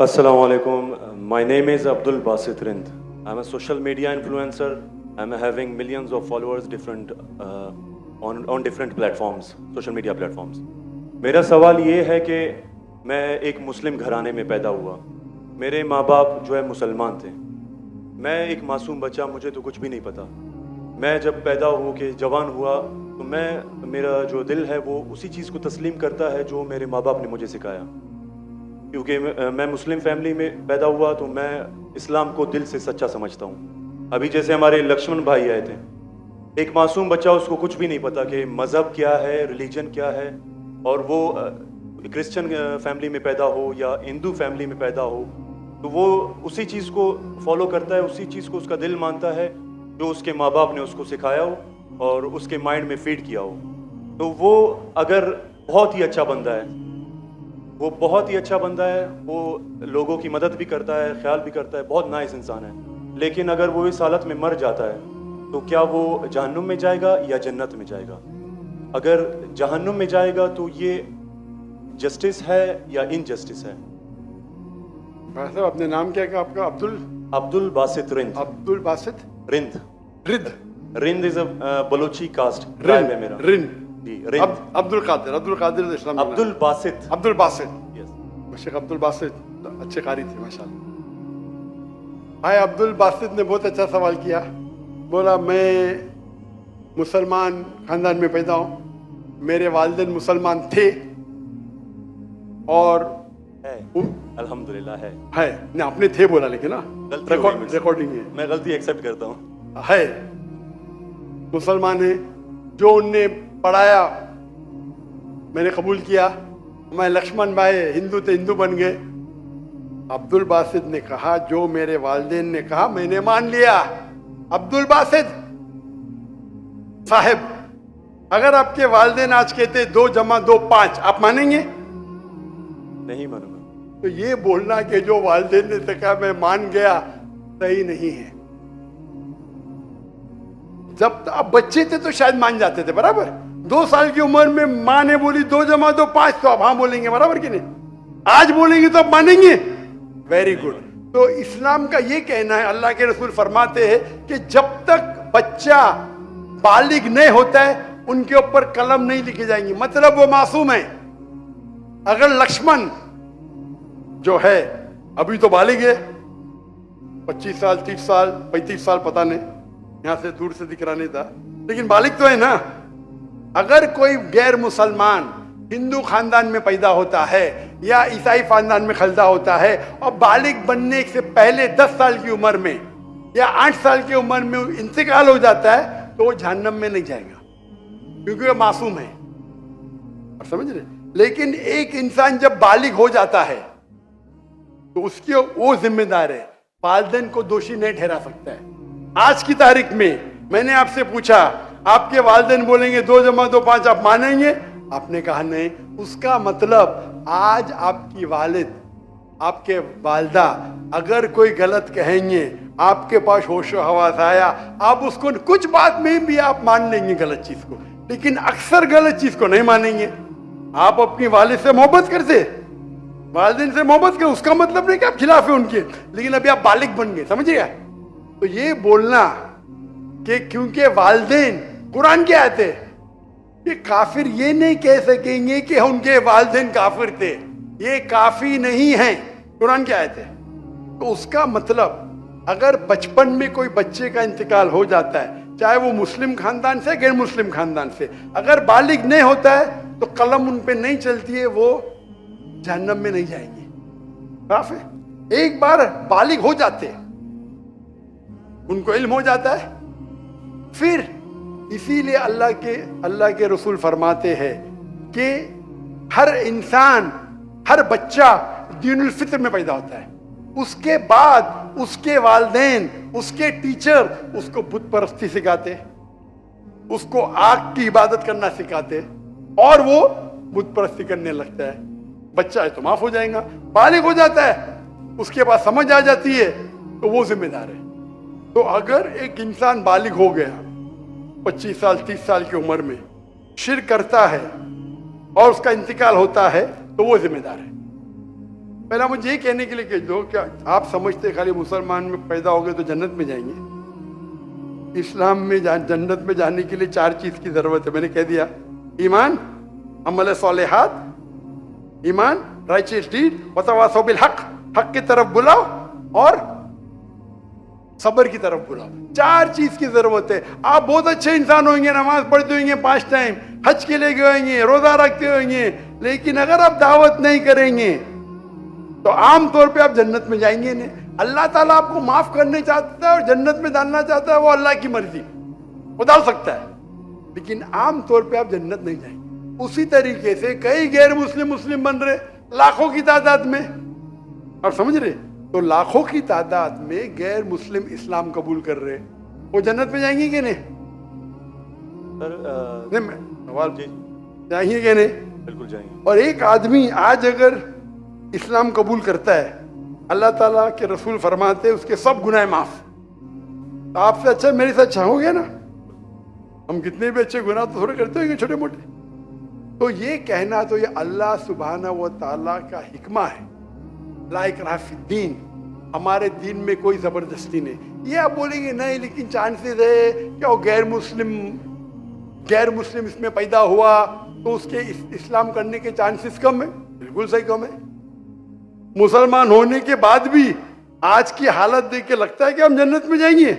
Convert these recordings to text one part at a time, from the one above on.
Assalamu alaikum. My name is Abdul Basit Rind. I'm a social media influencer. I'm having millions of followers on different platforms, social media platforms. मेरा सवाल ये है कि मैं एक मुस्लिम घराने में पैदा हुआ. मेरे माँ बाप जो है मुसलमान थे. मैं एक मासूम बच्चा, मुझे तो कुछ भी नहीं पता. मैं जब पैदा हो के जवान हुआ तो मेरा जो दिल है वो उसी चीज़ को तस्लीम करता है जो मेरे माँ बाप ने मुझे सिखाया. क्योंकि मैं मुस्लिम फैमिली में पैदा हुआ तो मैं इस्लाम को दिल से सच्चा समझता हूँ. अभी जैसे हमारे लक्ष्मण भाई आए थे, एक मासूम बच्चा, उसको कुछ भी नहीं पता कि मज़हब क्या है, रिलीजन क्या है, और वो क्रिश्चियन फैमिली में पैदा हो या हिंदू फैमिली में पैदा हो तो वो उसी चीज़ को फॉलो करता है, उसी चीज़ को उसका दिल मानता है जो उसके माँ बाप ने उसको सिखाया हो और उसके माइंड में फीड किया हो. तो वो अगर बहुत ही अच्छा बंदा है, वो बहुत ही अच्छा बंदा है, वो लोगों की मदद भी करता है, ख्याल भी करता है, बहुत नाइस इंसान है. लेकिन अगर वो इस हालत में मर जाता है तो क्या वो जहन्नुम में जाएगा या जन्नत में जाएगा? अगर जहन्नुम में जाएगा तो ये जस्टिस है या इनजस्टिस है? भाई साहब, अपने नाम क्या है आपका? अब्दुल बासित रिंद. अब्दुल बासित रिंद. रिद Rind is a Balochi caste tribe है मेरा. रिंद जी, रिंद. अब्दुल कादिर इस्लाम. अब्दुल बासित. अब्दुल बासित. यस. शेख अब्दुल बासित अच्छे कारी थे माशाल्लाह. भाई अब्दुल बासित ने बहुत अच्छा सवाल किया. बोला मैं मुसलमान खानदान में पैदा हूँ, मेरे वालिदैन मुसलमान थे और है, अल्हम्दुलिल्लाह है. नहीं, आपने थे बोला लेकिन ना गलती हो गई मुझसे. रिकॉर्डिंग है. मैं गलती एक्सेप्ट करता हूँ. है, मुसलमान है. जो उनने पढ़ाया मैंने कबूल किया. मैं लक्ष्मण भाई हिंदू थे, हिंदू बन गए. अब्दुल बासित ने कहा जो मेरे वालिदैन ने कहा मैंने मान लिया. अब्दुल बासित साहब, अगर आपके वालिदैन आज कहते 2 जमा 2 5, आप मानेंगे? नहीं मानूंगा. तो ये बोलना कि जो वालिदैन ने कहा मैं मान गया, सही नहीं है. जब आप बच्चे थे तो शायद मान जाते थे, बराबर. 2 साल की उम्र में माँ ने बोली 2 जमा 2 5, तो आप हाँ बोलेंगे, बराबर कि नहीं? आज बोलेंगे तो आप मानेंगे. Very good. तो इस्लाम का ये कहना है, अल्लाह के रसूल फरमाते हैं कि जब तक बच्चा बालिग नहीं होता है उनके ऊपर कलम नहीं लिखी जाएंगी. मतलब वो मासूम है. अगर लक्ष्मण जो है अभी तो बालिग है, 25 साल 30 साल 35 साल पता नहीं, यहां से दूर से दिख रहा नहीं था, लेकिन बालिग तो है ना. अगर कोई गैर मुसलमान हिंदू खानदान में पैदा होता है या ईसाई खानदान में खलदा होता है और बालिग बनने से पहले 10 साल की उम्र में या 8 साल की उम्र में इंतकाल हो जाता है तो वो जहन्नम में नहीं जाएगा, क्योंकि वो मासूम है. और समझ रहे? लेकिन एक इंसान जब बालिग हो जाता है तो उसके वो जिम्मेदार है, वालिदैन को दोषी नहीं ठहरा सकता है. आज की तारीख में मैंने आपसे पूछा, आपके वालिदैन बोलेंगे 2 जमा 2 5, आप मानेंगे? आपने कहा नहीं. उसका मतलब आज आपकी वालिद, आपके वालदा अगर कोई गलत कहेंगे, आपके पास होशो हवास आया, आप उसको कुछ बात में भी आप मान लेंगे गलत चीज को, लेकिन अक्सर गलत चीज को नहीं मानेंगे. आप अपनी वालिद से मोहब्बत करते, वालिदैन से मोहब्बत कर, उसका मतलब नहीं कि आप खिलाफ है उनके, लेकिन अभी आप बालिग बन गए. समझिए? तो ये बोलना कि क्योंकि वालिदैन, कुरान क्या आयत है, ये काफिर ये नहीं कह सकेंगे कि उनके वालिदैन काफिर थे, ये काफी नहीं है. कुरान क्या आयत है? तो उसका मतलब अगर बचपन में कोई बच्चे का इंतकाल हो जाता है, चाहे वो मुस्लिम खानदान से गैर मुस्लिम खानदान से, अगर बालिग नहीं होता है तो कलम उन पे नहीं चलती है, वो जहन्नम में नहीं जाएंगे. काफी एक बार बालिग हो जाते हैं, उनको इल्म हो जाता है, फिर इसीलिए अल्लाह के रसूल फरमाते हैं कि हर इंसान, हर बच्चा दीनुल फित्र में पैदा होता है. उसके बाद उसके वालिदैन, उसके टीचर उसको बुत परस्ती सिखाते, उसको आग की इबादत करना सिखाते और वो बुत परस्ती करने लगता है. बच्चा है तो माफ हो जाएगा. बालिग हो जाता है, उसके पास समझ आ जाती है, तो वो जिम्मेदार है. तो अगर एक इंसान बालिग हो गया 25 साल 30 साल की उम्र में, शिर्क करता है और उसका इंतकाल होता है, तो वो जिम्मेदार है. पहला मुझे ये कहने के लिए कह दो, क्या आप समझते खाली मुसलमान में पैदा हो गए तो जन्नत में जाएंगे? इस्लाम में जन्नत में जाने के लिए 4 चीज की जरूरत है। मैंने कह दिया, ईमान, अमल सालिहात, ईमान, राइचियस डीड, वतवासौ बिल हक, हक की तरफ बुलाओ और सब्र की तरफ बुलाओ। 4 चीज की जरूरत है। आप बहुत अच्छे इंसान होंगे, नमाज पढ़ते होंगे 5 टाइम, हज के लिए गए होंगे, रोजा रखते होंगे, लेकिन अगर आप दावत नहीं करेंगे तो आम तौर पे आप जन्नत में जाएंगे नहीं। अल्लाह ताला आपको माफ करने चाहता है और जन्नत में डालना चाहता है, वो अल्लाह की मर्जी, वो डाल सकता है, लेकिन आम तौर पे आप जन्नत नहीं जाएंगे। उसी तरीके से कई गैर मुस्लिम बन रहे लाखों की तादाद में, आप समझ रहे? तो लाखों की तादाद में गैर मुस्लिम इस्लाम कबूल कर रहे, वो जन्नत में जाएंगे कि नहीं? सर सवाल जाएंगे कि नहीं? बिल्कुल जाएंगे। और एक आदमी आज अगर इस्लाम कबूल करता है, अल्लाह ताला के रसूल फरमाते हैं उसके सब गुनाह माफ। तो आपसे अच्छा मेरे से अच्छा हो गया ना। हम कितने भी अच्छे गुनाह तो थोड़े करते होंगे छोटे मोटे। तो ये कहना तो ये अल्लाह सुब्हानहू व तआला का हिकमा है, ला इकराह फिद्दीन, हमारे दीन में कोई जबरदस्ती नहीं। ये आप बोलेंगे नहीं लेकिन चांसेस है क्या वो गैर मुस्लिम इसमें पैदा हुआ तो उसके इस्लाम करने के चांसेस कम है। बिल्कुल सही कम है। मुसलमान होने के बाद भी आज की हालत देख के लगता है कि हम जन्नत में जाएंगे।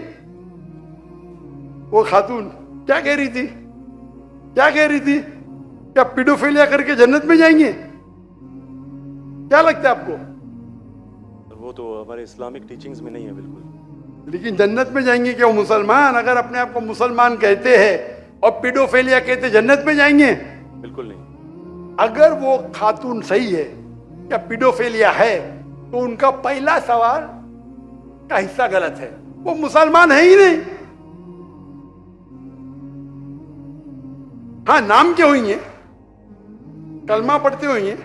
वो खातून क्या कह रही थी? क्या पीडोफिलिया करके जन्नत में जाएंगे? क्या लगता है आपको? वो तो हमारे इस्लामिक टीचिंग्स में नहीं है बिल्कुल। लेकिन जन्नत में जाएंगे क्या वो मुसलमान? अगर अपने आप को मुसलमान कहते हैं और पीडोफिलिया कहते जन्नत में जाएंगे? बिल्कुल नहीं। अगर वो खातून सही है, क्या पीडोफिलिया है, तो उनका पहला सवाल का हिस्सा गलत है। वो मुसलमान है ही नहीं। हाँ, नाम के होंगे, कलमा पढ़ते होंगे,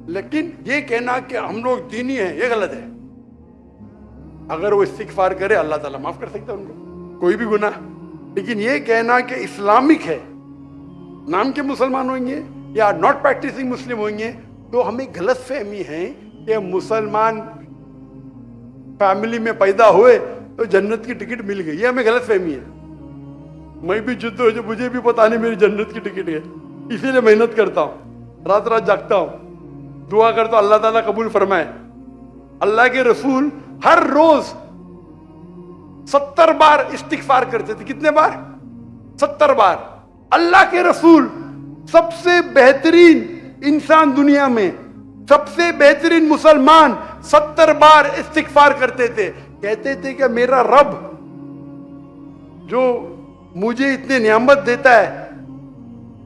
लेकिन ये कहना कि हम लोग दीनी हैं, ये गलत है। अगर वो इस्तिगफार करे अल्लाह ताला माफ कर सकता है उनको, कोई भी गुनाह। लेकिन ये कहना कि इस्लामिक है, नाम के मुसलमान होंगे या नॉट प्रैक्टिसिंग मुस्लिम होंगे, तो हमें गलत फहमी है कि मुसलमान फैमिली में पैदा हुए तो जन्नत की टिकट मिल गई। ये हमें गलत फहमी है। मैं भी जिद्द हो जो मुझे भी पता नहीं मेरी जन्नत की टिकट है, इसीलिए मेहनत करता हूँ, रात रात जागता हूँ, दुआ करता हूँ अल्लाह ताला कबूल फरमाए। अल्लाह के रसूल हर रोज 70 बार इस्तिगफार करते थे। कितने बार? 70 बार। अल्लाह के रसूल सबसे बेहतरीन इंसान दुनिया में, सबसे बेहतरीन मुसलमान 70 बार इस्तिगफार करते थे। कहते थे कि मेरा रब जो मुझे इतने नियामत देता है,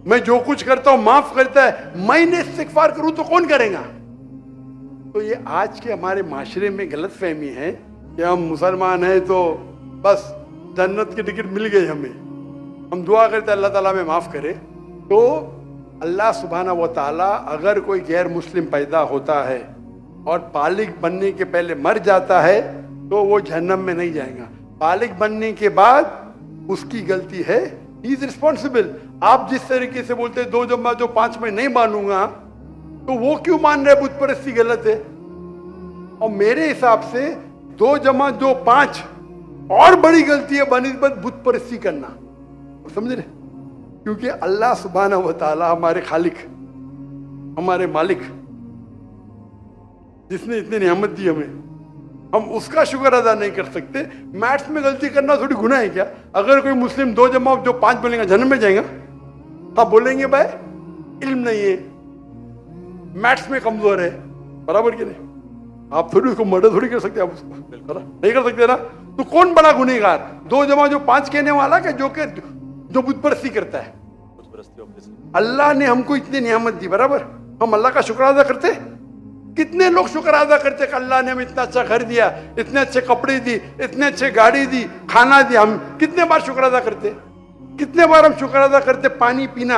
मैं जो कुछ करता हूं माफ करता है, मैंने इस्तिगफार करूं तो कौन करेगा? तो ये आज के हमारे माशरे में गलत फहमी है कि हम मुसलमान हैं तो बस जन्नत की टिकट मिल गई हमें। हम दुआ करते अल्लाह ताला में माफ करे। तो अल्लाह सुब्हानहू व तआला अगर कोई गैर मुस्लिम पैदा होता है और बालिग बनने के पहले मर जाता है तो वो जहन्नम में नहीं जाएगा। बालिग बनने के बाद उसकी गलती है, ही इज रिस्पॉन्सिबल। आप जिस तरीके से बोलते हैं 2 जमा 2 5 में नहीं मानूंगा, तो वो क्यों मान रहे बुत परस्ती गलत है? और मेरे हिसाब से 2 जमा 2 5 और बड़ी गलती है बनिस्बत बुत परस्ती करना। समझ रहे? क्योंकि अल्लाह सुब्हानहू व तआला हमारे खालिक, हमारे मालिक, जिसने इतनी नियामत दी हमें, हम उसका शुक्र अदा नहीं कर सकते। मैथ्स में गलती करना थोड़ी गुनाह है क्या? अगर कोई मुस्लिम 2 जमा 2 5 बोलेगा जन्नत में जाएगा, आप बोलेंगे भाई इल्म नहीं है, मैथ्स में कमजोर है, बराबर कि नहीं? आप थोड़ी उसको मर्डर थोड़ी कर सकते, आप उसको नहीं कर सकते ना। तो कौन बड़ा गुनहगार? 2 जमा 5 कहने वाला क्या जो बुत परस्ती करता है? अल्लाह ने हमको इतनी नियामत दी, बराबर, हम अल्लाह का शुक्र अदा करते? कितने लोग शुक्र अदा करते कि अल्लाह ने हमें इतना अच्छा घर दिया, इतने अच्छे कपड़े दी, इतने अच्छे गाड़ी दी, खाना दिया। हम कितने बार शुक्र अदा करते? कितने बार हम शुक्र अदा करते? पानी पीना,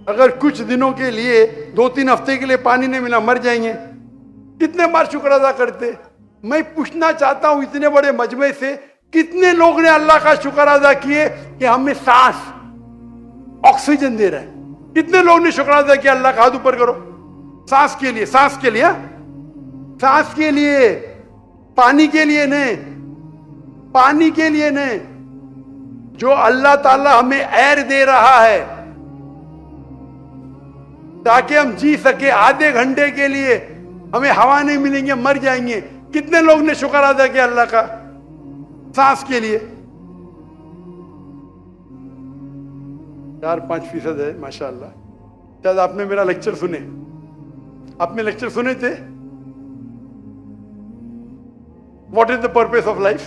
अगर कुछ दिनों के लिए 2-3 हफ्ते के लिए पानी नहीं मिला मर जाएंगे, कितने बार शुक्र अदा करते? मैं पूछना चाहता हूं इतने बड़े मजमे से कितने लोग ने अल्लाह का शुक्र अदा किए कि हमें सांस ऑक्सीजन दे रहा है? कितने लोग ने शुक्र अदा किया? अल्लाह का हाथ ऊपर करो। सांस के लिए, सांस के लिए, सांस के लिए, पानी के लिए नहीं, पानी के लिए नहीं। जो अल्लाह ताला हमें एयर दे रहा है ताकि हम जी सके, आधे घंटे के लिए हमें हवा नहीं मिलेंगे, मर जाएंगे। कितने लोग ने शुक्र अदा किया अल्लाह का सांस के लिए? 4-5% है माशाअल्लाह। शायद आपने मेरा लेक्चर सुने, आपने लेक्चर सुने थे, what is the purpose of life?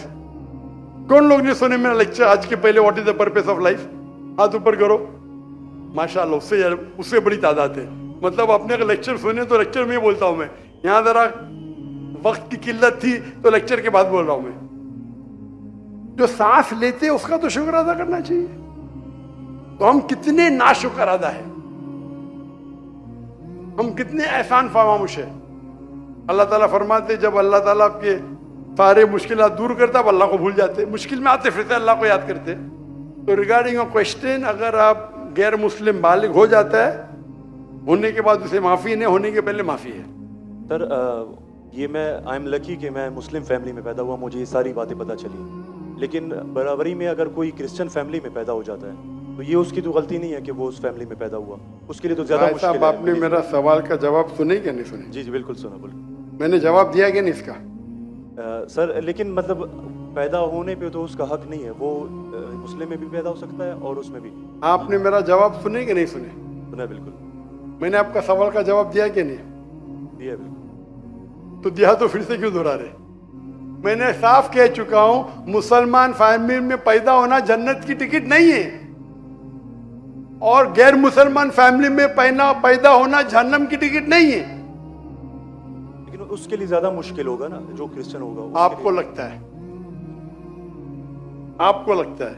कौन लोग ने सुने मेरा लेक्चर आज के पहले? What is the purpose of life? हाथ ऊपर करो। माशाअल्लाह, उससे बड़ी तादाद है। मतलब आपने अगर लेक्चर सुने तो लेक्चर में बोलता हूं मैं, यहां जरा वक्त की किल्लत थी तो लेक्चर के बाद बोल रहा हूं मैं। जो सांस लेते उसका तो शुक्र अदा करना चाहिए। तो हम कितने नाशुक्र अदा है, हम कितने एहसान फरामोश है। अल्लाह ताला फरमाते जब अल्लाह ताला आपके सारे मुश्किलात दूर करता है, अल्लाह को भूल जाते, मुश्किल में आते फिरते अल्लाह को याद करते। तो रिगार्डिंग अ क्वेश्चन, अगर आप गैर मुस्लिम बालिग हो जाता है, होने के बाद उसे माफी नहीं, होने के पहले माफी है। सर ये मैं आई एम लकी कि मैं मुस्लिम फैमिली में पैदा हुआ, मुझे ये सारी बातें पता चली। लेकिन बराबरी में अगर कोई क्रिश्चियन फैमिली में पैदा हो जाता है तो ये उसकी तो गलती नहीं है कि वो उस फैमिली में पैदा हुआ, उसके लिए तो ज्यादा मुश्किल है। आपने मेरा सवाल का जवाब सुने क्या नहीं सुने? जी जी बिल्कुल सुना, बिल्कुल मैंने जवाब दिया कि नहीं इसका? सर लेकिन मतलब पैदा होने पे तो उसका हक नहीं है, वो मुस्लिम में भी पैदा हो सकता है और उसमें भी। आपने मेरा जवाब सुने कि नहीं सुने? सुना बिल्कुल। मैंने आपका सवाल का जवाब दिया कि नहीं? दिया बिल्कुल। तो दिया तो फिर से क्यों दोहरा रहे? मैंने साफ कह चुका हूं, मुसलमान फैमिली में पैदा होना जन्नत की टिकट नहीं है, और गैर मुसलमान फैमिली में पैदा होना जहन्नम की टिकट नहीं है। लेकिन उसके लिए ज्यादा मुश्किल होगा ना, जो क्रिश्चियन होगा। आपको लगता है, आपको लगता है,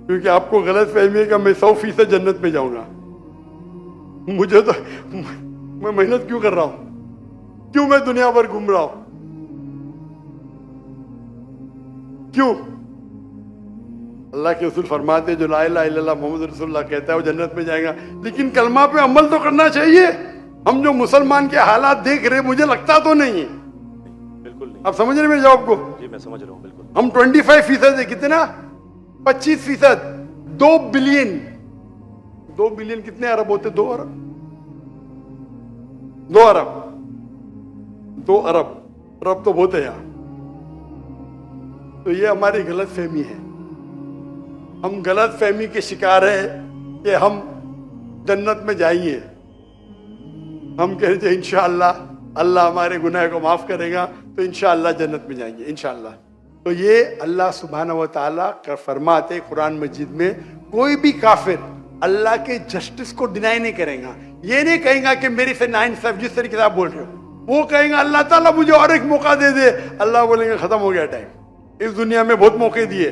क्योंकि आपको गलत फहमी है कि मैं 100% जन्नत में जाऊंगा। मुझे तो, मैं मेहनत क्यों कर रहा हूं, क्यों मैं दुनिया भर घूम रहा हूं, क्यों? अल्लाह के रसूल फरमाते जो ला इलाहा इल्लल्लाह मोहम्मद रसूलुल्लाह कहता है वो जन्नत में जाएगा। लेकिन कलमा पे अमल तो करना चाहिए। हम जो मुसलमान के हालात देख रहे, मुझे लगता तो नहीं है। बिल्कुल नहीं। आप समझ रहे मेरे जवाब को? जी मैं समझ रहा हूँ बिल्कुल। हम 25% है, कितना? 25%। 2 बिलियन, 2 बिलियन कितने अरब होते? 2 अरब, 2 अरब, 2 अरब, अरब तो बहुत है यहाँ। तो ये हमारी गलत फहमी है, हम गलत फहमी के शिकार है कि हम जन्नत में जाएंगे। हम कह रहे थे इंशाअल्लाह अल्लाह हमारे गुनाह को माफ करेगा तो इंशाअल्लाह जन्नत में जाएंगे इंशाअल्लाह। तो ये अल्लाह सुब्हानहू व तआला का फरमाते कुरान मजीद में, कोई भी काफिर अल्लाह के जस्टिस को डिनाई नहीं करेगा। ये नहीं कहेगा कि मेरे से नाइंसाफ, जिस तरीके से आप बोल रहे हो, वो कहेगा अल्लाह ताला मुझे और एक मौका दे दे। अल्लाह बोलेंगे खत्म हो गया टाइम, इस दुनिया में बहुत मौके दिए,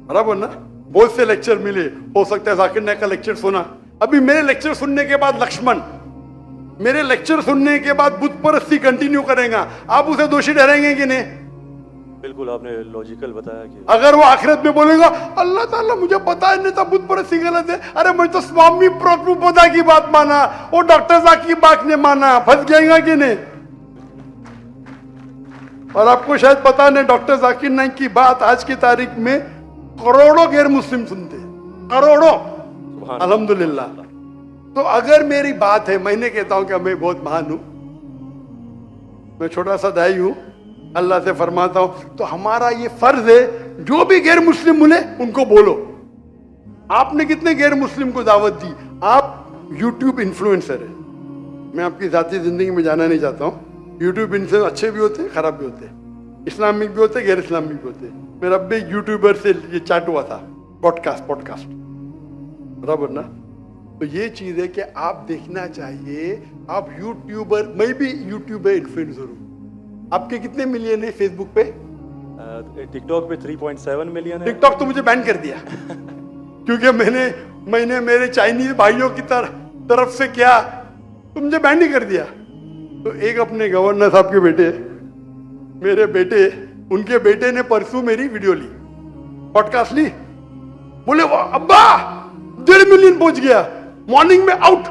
बराबर ना? बहुत से लेक्चर मिले, हो सकता है जाकिर नायक का लेक्चर सुना। अभी मेरे लेक्चर सुनने के बाद लक्ष्मण, मेरे लेक्चर सुनने के बाद बुत परस्ती कंटिन्यू करेगा, आप उसे दोषी ठहरेंगे कि नहीं? बिल्कुल, आपने लॉजिकल बताया कि अगर वो आखिरत में बोलेगा अल्लाह ताला मुझे पता ही नहीं था बुत परस्ती गलत है, अरे मैं तो स्वामी प्रभुपदा की बात माना, वो डॉक्टर साहब की बात ने माना, फंस जाएगा कि नहीं? और आपको शायद पता नहीं, डॉक्टर जाकिर नाइक की बात आज की तारीख में करोड़ों गैर मुस्लिम सुनते हैं, करोड़ों, अल्हम्दुलिल्लाह। तो अगर मेरी बात है, मैंने कहता हूं कि मैं बहुत महान हूं, मैं छोटा सा दाई हूं, अल्लाह से फरमाता हूं, तो हमारा ये फर्ज है जो भी गैर मुस्लिम मिले उनको बोलो। आपने कितने गैर मुस्लिम को दावत दी? आप यूट्यूब इन्फ्लुएंसर है, मैं आपकी जाती जिंदगी में जाना नहीं चाहता हूं। यूट्यूब इन्फ्लुएंसर अच्छे भी होते हैं, खराब भी होते हैं, इस्लामिक भी होते हैं, गैर इस्लामिक भी होते हैं। मेरा अब एक यूट्यूबर से ये चैट हुआ था, पॉडकास्ट, बराबर ना? तो ये चीज है कि आप देखना चाहिए, आप यूट्यूबर, मैं भी यूट्यूबर इन्फ्लुएंसर हूँ। आपके कितने मिलियन है फेसबुक पे? टिकटॉक पे 3.7 मिलियन है। टिकटॉक तो मुझे बैन कर दिया क्योंकि मैंने मेरे चाइनीज भाइयों की तरफ से किया, तो मुझे बैन ही कर दिया। तो एक अपने गवर्नर साहब के बेटे, मेरे बेटे, उनके बेटे ने परसों मेरी वीडियो ली, पॉडकास्ट ली, बोले वाह अब्बा 1.5 मिलियन पहुंच गया, मॉर्निंग में आउट।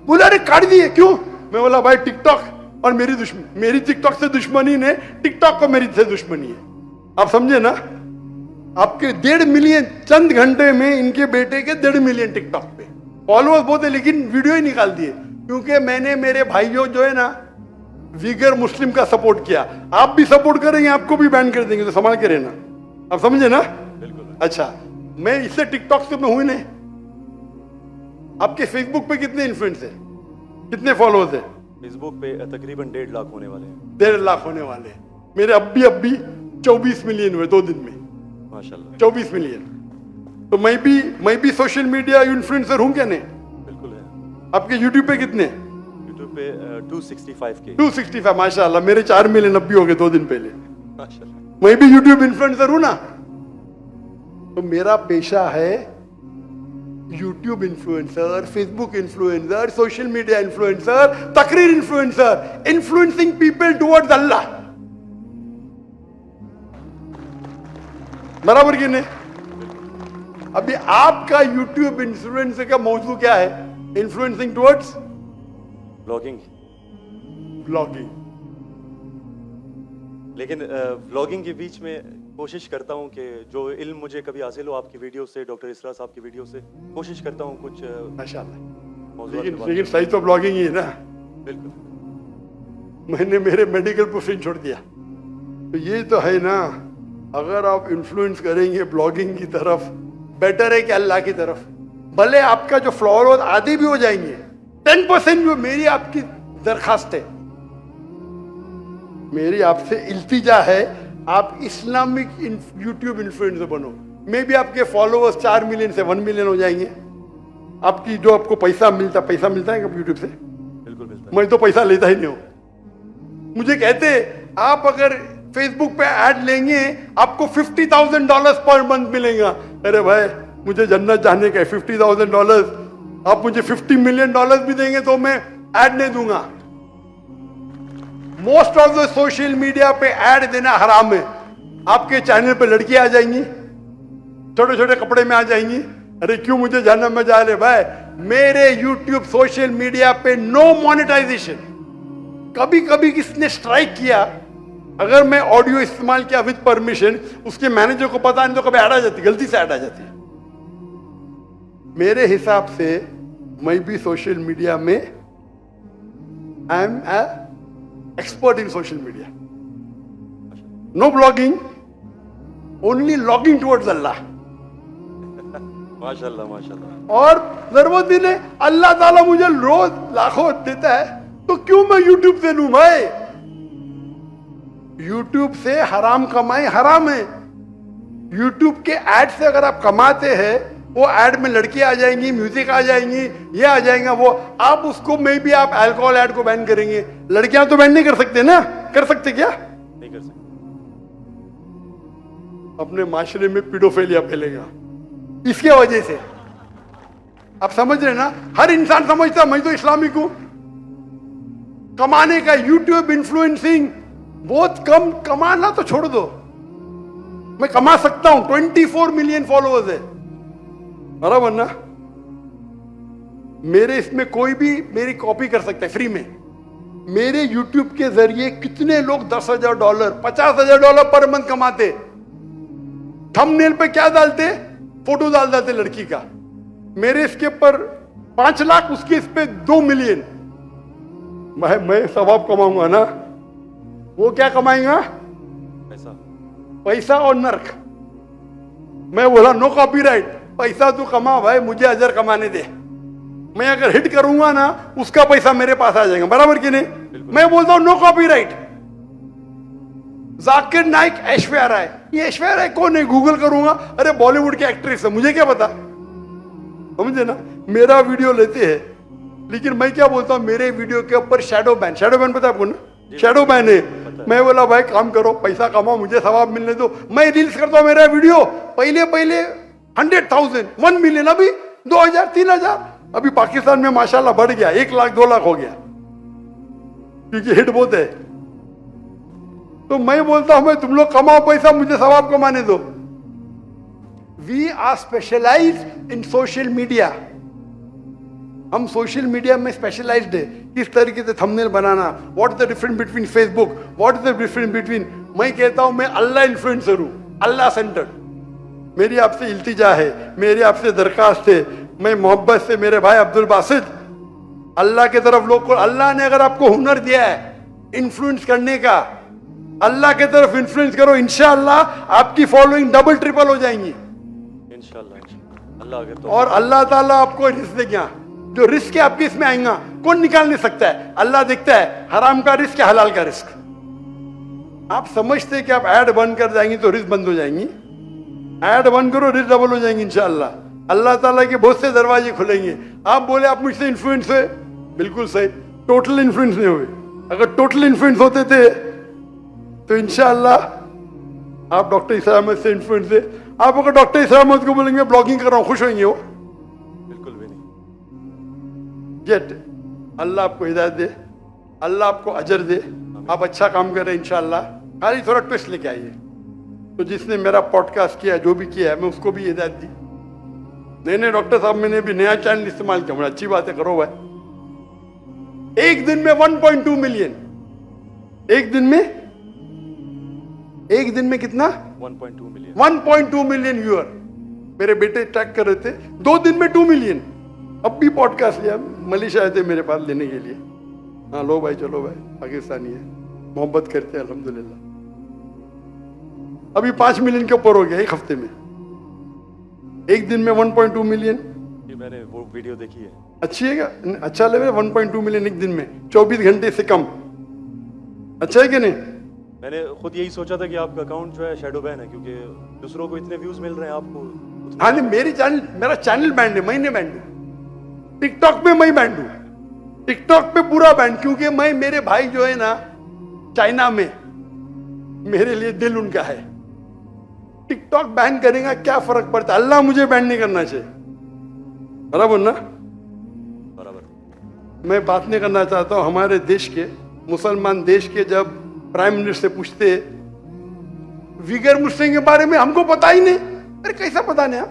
बोले अरे काट दिए, क्यों? मैं बोला भाई टिकटॉक और मेरी टिकटॉक से दुश्मनी ने टिकटॉक को मेरी से दुश्मनी है. आप समझे ना? आपके 1.5 मिलियन चंद घंटे में इनके बेटे के 1.5 मिलियन टिकटॉक पे फॉलोअर्स बहुत है, लेकिन वीडियो ही निकाल दिए क्योंकि मैंने मेरे भाइयों जो है ना विगर मुस्लिम का सपोर्ट किया. आप भी सपोर्ट करेंगे, आपको भी बैन कर देंगे, तो संभाल के रहना. आप समझे ना? अच्छा, मैं इससे टिकटॉक से मैं हुई नहीं. आपके फेसबुक पे कितने इन्फ्लुएंस है, कितने फॉलोअर्स है? फेसबुक पे तकरीबन 1.5 लाख होने वाले हैं. 1.5 लाख होने वाले हैं. मेरे अब भी 24 मिलियन हुए 2 दिन में. माशाल्लाह. 24 मिलियन. तो मैं भी सोशल मीडिया इन्फ्लुएंसर हूं क्या? नहीं, बिल्कुल है. आपके यूट्यूब पे कितने? यूट्यूब पे 265 के. 265. माशाल्लाह, मेरे 4 मिलियन अब भी हो गए 2 दिन पहले. माशाल्लाह. मैं भी यूट्यूब इन्फ्लुएंसर हूं ना. तो मेरा पेशा है YouTube influencer, Facebook influencer, social media influencer, तकरीर इन्फ्लुएंसर, इन्फ्लुएंसिंग पीपल टुवर्ड्स अल्लाह. बराबर कि नहीं? अभी आपका यूट्यूब इन्फ्लुएंसर का मौजू क्या है? Influencing towards blogging. लेकिन व्लॉगिंग के बीच में कोशिश करता हूँ कि जो इल्म मुझे कभी हासिल हो आपकी वीडियो से, डॉक्टर इसरा साहब की वीडियो से, कोशिश करता हूँ कुछ माशाल्लाह. मौजूद पे बात लेकिन सही तो ब्लॉगिंग ही है ना. बिल्कुल. मैंने मेरे मेडिकल प्रोफेशन छोड़ दिया. तो ये तो है ना, अगर आप इन्फ्लुएंस करेंगे ब्लॉगिंग की तरफ, बेटर है कि अल्लाह की तरफ. भले आपका जो फॉलोअर्स आधे भी हो जाएंगे, 10% जो मेरी आपकी दरखास्त है, मेरी आपसे इल्तिजा है, आप इस्लामिक यूट्यूब इन्फ्लुएंसर बनो. मे भी आपके फॉलोअर्स 4 मिलियन से 1 मिलियन हो जाएंगे. आपकी जो आपको पैसा मिलता है कब यूट्यूब से? बिल्कुल मिलता है. मैं तो पैसा लेता ही नहीं हूं. मुझे कहते आप अगर फेसबुक पे ऐड लेंगे आपको $50,000 पर मंथ मिलेगा. अरे भाई, मुझे जन्नत जाने का है. $50,000 आप मुझे $50 मिलियन भी देंगे तो मैं ऐड नहीं दूंगा. Most of the social media पे ऐड देना हराम है. आपके चैनल पे लड़कियां आ जाएंगी, छोटे छोटे कपड़े में आ जाएंगी. अरे क्यों मुझे जहन्नम में जा रहे भाई? मेरे यूट्यूब सोशल मीडिया पे नो मोनेटाइजेशन. कभी कभी किसने स्ट्राइक किया, अगर मैं ऑडियो इस्तेमाल किया विद परमिशन, उसके मैनेजर को पता नहीं तो कभी ऐड आ जाती, गलती से ऐड आ जाती. मेरे हिसाब से मैं भी सोशल मीडिया में I am expert in social media. No blogging, only logging towards Allah. माशाल्लाह माशाल्लाह. और जरूरत भी नहीं, अल्लाह ताला मुझे रोज लाखों देता है, तो क्यों मैं यूट्यूब से लूं भाई? यूट्यूब से हराम कमाई हराम है. यूट्यूब के ऐड से अगर आप कमाते हैं, वो ऐड में लड़कियां आ जाएंगी, म्यूजिक आ जाएंगी, ये आ जाएगा वो. आप उसको में भी आप अल्कोहल ऐड को बैन करेंगे. लड़कियां तो बैन नहीं कर सकते ना? कर सकते क्या? नहीं कर सकते. अपने माशरे में पीडोफिलिया फैलेगा इसके वजह से. आप समझ रहे ना? हर इंसान समझता मैं तो इस्लामिक हूं. कमाने का यूट्यूब इन्फ्लुएंसिंग बहुत कम. कमाना तो छोड़ दो, मैं कमा सकता हूं. 24 मिलियन फॉलोअर्स है, बराबर ना? मेरे इसमें कोई भी मेरी कॉपी कर सकता है फ्री में. मेरे यूट्यूब के जरिए कितने लोग $10,000 $50,000 पर मंथ कमाते. थंबनेल पे क्या डालते? फोटो डाल देते लड़की का. मेरे इसके ऊपर 5 लाख, उसके इस पे 2 मिलियन. मैं सवाब कमाऊंगा ना, वो क्या कमाएगा? पैसा और नर्क. मैं बोला नो कॉपीराइट. पैसा तू कमा भाई, मुझे अजर कमाने दे. मैं अगर हिट करूंगा ना, उसका पैसा मेरे पास आ जाएगा, बराबर कि नहीं? मैं बोलता हूं नो कॉपीराइट. जाकिर नाइक, ऐश्वर्या राय. ये ऐश्वर्या राय कौन है? गूगल करूंगा, अरे बॉलीवुड की एक्ट्रेस है, मुझे क्या पता? समझे ना? मेरा वीडियो लेते हैं, लेकिन मैं क्या बोलता हूं, मेरे वीडियो के ऊपर शैडो बैन. शैडो बैन पता है आपको ना? शैडो बैन है. मैं बोला भाई काम करो, पैसा कमाओ, मुझे सवाब मिलने दो. मैं रील्स करता हूं, मेरा वीडियो पहले 100,000 1 मिलियन, अभी 2,000 3,000. अभी पाकिस्तान में माशाल्लाह बढ़ गया, 1 लाख 2 लाख हो गया, क्योंकि हिट बहुत है. तो मैं बोलता हूं, मैं तुम लोग कमाओ पैसा, मुझे सवाब कमाने दो. We are specialised in social media. हम सोशल मीडिया में स्पेशलाइज्ड है. किस तरीके से थंबनेल बनाना, what is the difference between Facebook, what is the difference between, मैं कहता हूं मैं अल्लाह इन्फ्लुएंसर हूं, अल्लाह सेंटर्ड। मेरी आपसे इल्तिजा है, मेरी आपसे दरखास्त है, मैं मोहब्बत से मेरे भाई अब्दुल बासित, अल्लाह के तरफ लोग को, अल्लाह ने अगर आपको हुनर दिया है इन्फ्लुएंस करने का, अल्लाह के तरफ इन्फ्लुएंस करो, इंशाअल्लाह आपकी फॉलोइंग डबल ट्रिपल हो जाएंगी इंशाल्लाह अल्लाह आगे तो। और अल्लाह ताला आपको रिस्क देगा, जो रिस्क है आपके इसमें आएगा, कौन निकाल नहीं सकता है, अल्लाह देखता है हराम का रिस्क है हलाल का रिस्क। आप समझते हैं कि आप ऐड बंद कर जाएंगी तो रिस्क बंद हो जाएंगी, ऐड बंद करो रिस्क डबल हो जाएंगी इंशाअल्लाह। अल्लाह ताला के बहुत से दरवाजे खुलेंगे। आप बोले आप मुझसे इन्फ्लुएंस हुए, बिल्कुल सही, टोटल इन्फ्लुएंस नहीं हुए। अगर टोटल इन्फ्लुएंस होते थे तो इंशाअल्लाह आप डॉक्टर इसरार अहमद से इन्फ्लुएंस है। आप अगर डॉक्टर इसरार अहमद को बोलेंगे ब्लॉगिंग कर रहा हूं, खुश होंगे वो? बिल्कुल भी नहीं। जेट अल्लाह आपको हिदायत दे, अल्लाह आपको अजर दे, आप अच्छा काम कर रहे हैं इंशाअल्लाह। खाली थोड़ा ट्विस्ट लेके आइए। तो जिसने मेरा पॉडकास्ट किया, जो भी किया है, मैं उसको भी हिदायत दी, नहीं डॉक्टर साहब मैंने भी नया चैनल इस्तेमाल किया, अच्छी बात है, करो भाई। एक दिन में 1.2 मिलियन, एक दिन में कितना? 1.2 मिलियन 1.2 मिलियन व्यूअर। मेरे बेटे ट्रैक कर रहे थे, 2 दिन में 2 मिलियन। अब भी पॉडकास्ट लिया, मलेशिया आए थे मेरे पास लेने के लिए। हाँ लो भाई, चलो भाई, पाकिस्तानी है, मोहब्बत करते हैं अल्हम्दुलिल्लाह। अभी 5 मिलियन के ऊपर हो गया एक हफ्ते में, एक दिन में 1.2 मिलियन। ये मैंने वो वीडियो देखी है। अच्छी है क्या? अच्छा लेवल 1.2 मिलियन एक दिन में, 24 घंटे से कम। अच्छा है कि नहीं? मैंने खुद यही सोचा था कि आपका अकाउंट जो है शैडो बैन है, क्योंकि दूसरों को इतने व्यूज मिल रहे हैं, आपको हाँ नहीं, मेरा चैनल बैंड है, मैं नहीं बैंड हूं। टिकटॉक पे मैं बैंड हूं, टिकटॉक पे पूरा बैंड, क्योंकि मैं, मेरे भाई जो है ना चाइना में, मेरे लिए दिल उनका है। टिकटॉक बैन करेगा क्या फर्क पड़ता है, अल्लाह मुझे बैन नहीं करना चाहिए, बराबर ना? बराबर। मैं बात नहीं करना चाहता हूं हमारे देश के, मुसलमान देश के, जब प्राइम मिनिस्टर से पूछते विगर मुस्लिम के बारे में, हमको पता ही नहीं। अरे कैसा पता नहीं?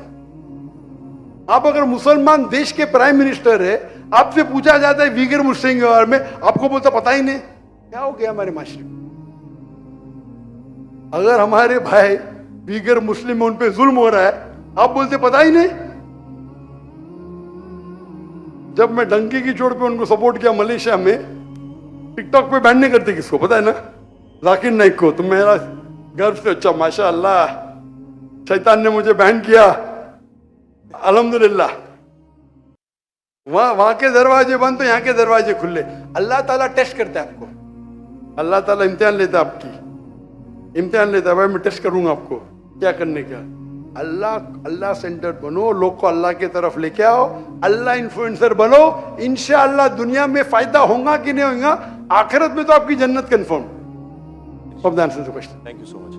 आप अगर मुसलमान देश के प्राइम मिनिस्टर है, आपसे पूछा जाता है विगर मुस्लिम के बारे में, आपको बोलता पता ही नहीं। क्या हो गया हमारे माशरे में? अगर हमारे भाई विगर मुस्लिम उन पे जुल्म हो रहा है, आप बोलते पता ही नहीं। जब मैं डंकी की चोट पे उनको सपोर्ट किया मलेशिया में, टिकटॉक पे बैन नहीं करते किसको, पता है ना? जाकिर नाइक को। तो मेरा गर्व से, अच्छा माशाअल्लाह, शैतान ने मुझे बैन किया, अल्हम्दुलिल्लाह। वहां के दरवाजे बंद तो यहाँ के दरवाजे खुले। अल्लाह ताला टेस्ट करता है आपको, अल्लाह ताला इम्तिहान लेता है, आपकी इम्तिहान लेता है। भाई मैं टेस्ट करूंगा आपको क्या करने का। अल्लाह सेंटर बनो, लोग को अल्लाह के तरफ लेके आओ, अल्लाह इन्फ्लुएंसर बनो, इंशाअल्लाह दुनिया में फायदा होगा कि नहीं होगा, आखिरत में तो आपकी जन्नत confirm. Hope that answers the question. Thank you so much.